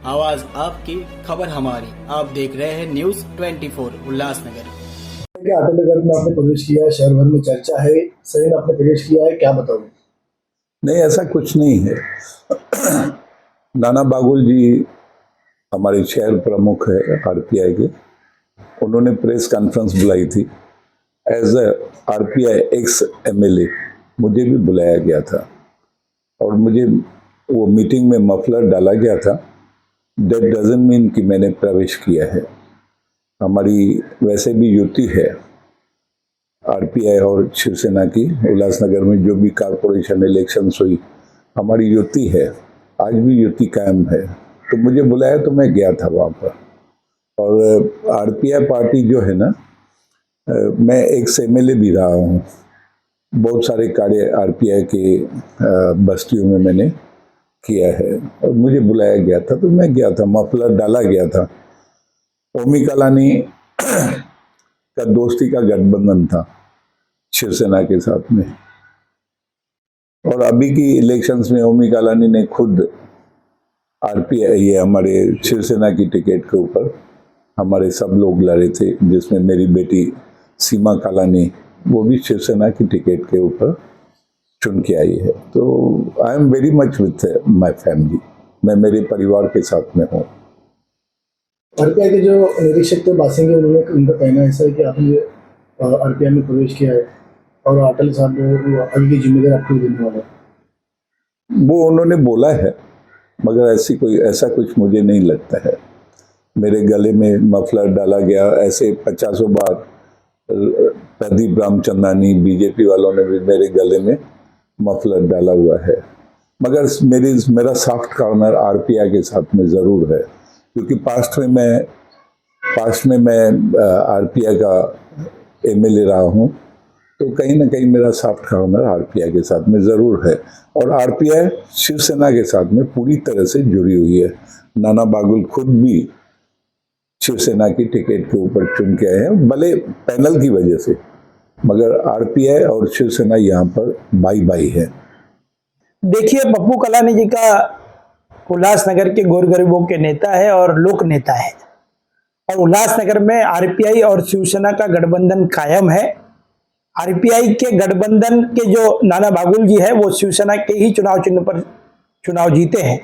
आवाज आपकी, खबर हमारी। आप देख रहे हैं न्यूज 24 उल्लासनगर। अटल नगर में आपने प्रवेश किया है, शहर भर में चर्चा है, सही में आपने प्रवेश किया है, क्या बताओगे? नहीं, ऐसा कुछ नहीं है। नाना बागुल जी हमारे शहर प्रमुख है आरपीआई के, उन्होंने प्रेस कॉन्फ्रेंस बुलाई थी। As a RPI ex MLA मुझे भी बुलाया गया था और मुझे वो मीटिंग में मफलर डाला गया था। दैट डजंट मीन कि मैंने प्रवेश किया है। हमारी वैसे भी युति है आरपीआई और शिवसेना की। उल्लासनगर में जो भी कारपोरेशन इलेक्शंस हुई, हमारी युति है, आज भी युति कायम है। तो मुझे बुलाया तो मैं गया था वहाँ पर। और आरपीआई पार्टी जो है ना, मैं एक्स एमएलए भी रहा हूँ। बहुत सारे कार्य आरपीआई के बस्तियों में मैंने किया है और मुझे बुलाया गया था तो मैं गया था। मफलर डाला गया था। ओमी कलानी का दोस्ती का गठबंधन था शिवसेना के साथ में, और अभी की इलेक्शंस में ओमी कलानी ने खुद आरपीआई, ये हमारे शिवसेना की टिकट के ऊपर हमारे सब लोग लड़े थे, जिसमें मेरी बेटी सीमा कलानी, वो भी शिवसेना की टिकट के ऊपर चुन के आई है। तो I am very much with my family. मैं मेरे परिवार के साथ में हूँ। आरपीआई के जो निरीक्षक थे बासिंगे, उनका कहना ऐसा है कि आपने आरपीआई में प्रवेश किया है और अटल साहब ने आगे की जिम्मेदारी आपको देने वाला है। वो उन्होंने बोला है, मगर ऐसा कुछ मुझे नहीं लगता है। मेरे गले में मफलर डाला गया, ऐसे 50 बार प्रदीप रामचंदानी बीजेपी वालों ने भी मेरे गले में मफलर डाला हुआ है। मगर मेरा सॉफ्ट कॉर्नर आरपीआई के साथ में ज़रूर है, क्योंकि पास्ट में मैं आरपीआई का एमएलए रहा हूँ। तो कहीं ना कहीं मेरा सॉफ्ट कॉर्नर आरपीआई के साथ में ज़रूर है। और आरपीआई शिवसेना के साथ में पूरी तरह से जुड़ी हुई है। नाना बागुल खुद भी शिवसेना की टिकट के ऊपर चुन के आए हैं, भले पैनल की वजह से, मगर आरपीआई और शिवसेना यहाँ पर बाई बाई है। देखिए, पप्पू कलानी जी का उल्लासनगर के गौर गरीबों के नेता है और लोक नेता है, और उल्लासनगर में आरपीआई और शिवसेना का गठबंधन कायम है। आरपीआई के गठबंधन के जो नाना बागुल जी है, वो शिवसेना के ही चुनाव चिन्ह पर चुनाव जीते हैं,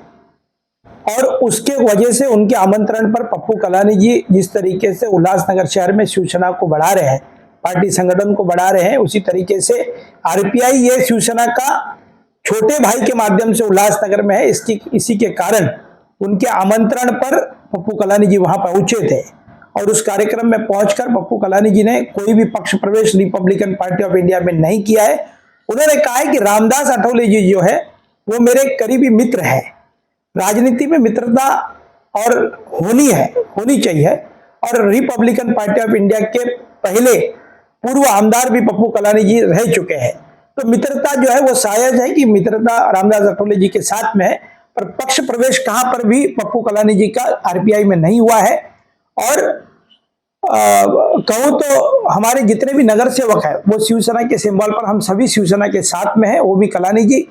और उसके वजह से उनके आमंत्रण पर पप्पू कलानी जी जिस तरीके से उल्लासनगर शहर में शिवसेना को बढ़ा रहे हैं, पार्टी संगठन को बढ़ा रहे हैं, उसी तरीके से आरपीआई ये शिवसेना का छोटे भाई के माध्यम से उल्लासनगर में है। इसी के कारण उनके आमंत्रण पर पप्पू कलानी जी वहां पहुंचे थे, और उस कार्यक्रम में पहुंचकर पप्पू कलानी जी ने कोई भी पक्ष प्रवेश रिपब्लिकन पार्टी ऑफ इंडिया में नहीं किया है। उन्होंने कहा है कि रामदास अठौले जी जो है वो मेरे करीबी मित्र है। राजनीति में मित्रता और होनी चाहिए, और रिपब्लिकन पार्टी ऑफ इंडिया के पहले पूर्व आमदार भी पप्पू कलानी जी रह चुके हैं। तो मित्रता जो है वो शायद है कि मित्रता रामदास अठौले जी के साथ में है, पर पक्ष प्रवेश कहां पर भी पप्पू कलानी जी का आरपीआई में नहीं हुआ है। और कहूं तो हमारे जितने भी नगर सेवक है वो शिवसेना के सिंबल पर हम सभी शिवसेना के साथ में है। वो भी कलानी जी,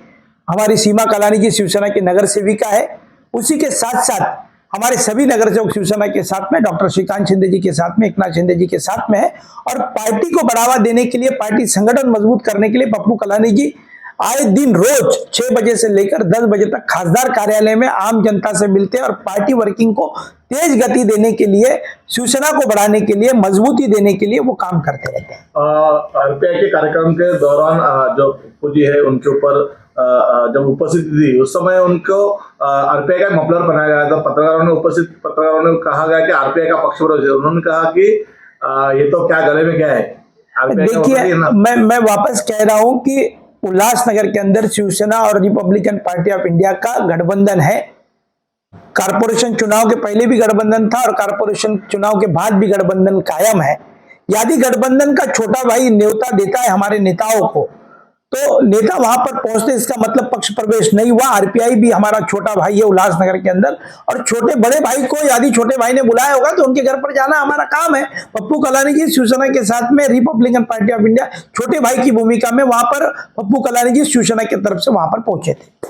हमारी सीमा कलानी जी शिवसेना की नगर सेविका है। उसी के साथ साथ हमारे सभी नगर सेवक शिवसेना के साथ में डॉक्टर श्रीकांत शिंदे जी के साथ में, एकनाथ शिंदे जी के साथ में है। और पार्टी को बढ़ावा देने के लिए, पार्टी संगठन मजबूत करने के लिए पप्पू कलानी जी आए दिन रोज 6 बजे से लेकर 10 बजे तक खासदार कार्यालय में आम जनता से मिलते हैं, और पार्टी वर्किंग को तेज गति देने के लिए, शिवसेना को बढ़ाने के लिए, मजबूती देने के लिए वो काम करते रहते हैं। आरपीआई के कार्यक्रम के दौरान जो पप्पू जी है उनके ऊपर जब उपस्थित थी, उस समय उनको आरपीआई का मफलर बनाया गया था। उपस्थित पत्रकारों ने कहा गया कि आरपीआई का पक्ष विरोध है। उन्होंने कहा कि ये तो क्या गले में क्या है। देखिए, मैं वापस कह रहा हूं कि उल्लासनगर के अंदर शिवसेना और रिपब्लिकन पार्टी ऑफ इंडिया का गठबंधन है। कारपोरेशन चुनाव के पहले भी गठबंधन था और कारपोरेशन चुनाव के बाद भी गठबंधन कायम है। यदि गठबंधन का छोटा भाई न्योता देता है हमारे नेताओं को, तो नेता वहां पर पहुंचते, इसका मतलब पक्ष प्रवेश नहीं हुआ। आरपीआई भी हमारा छोटा भाई है उल्लासनगर के अंदर, और छोटे बड़े भाई को यदि छोटे भाई ने बुलाया होगा तो उनके घर पर जाना हमारा काम है। पप्पू कलानी जी शिवसेना के साथ में, रिपब्लिकन पार्टी ऑफ इंडिया छोटे भाई की भूमिका में वहां पर पप्पू कलानी जी शिवसेना की तरफ से वहां पर पहुंचे थे।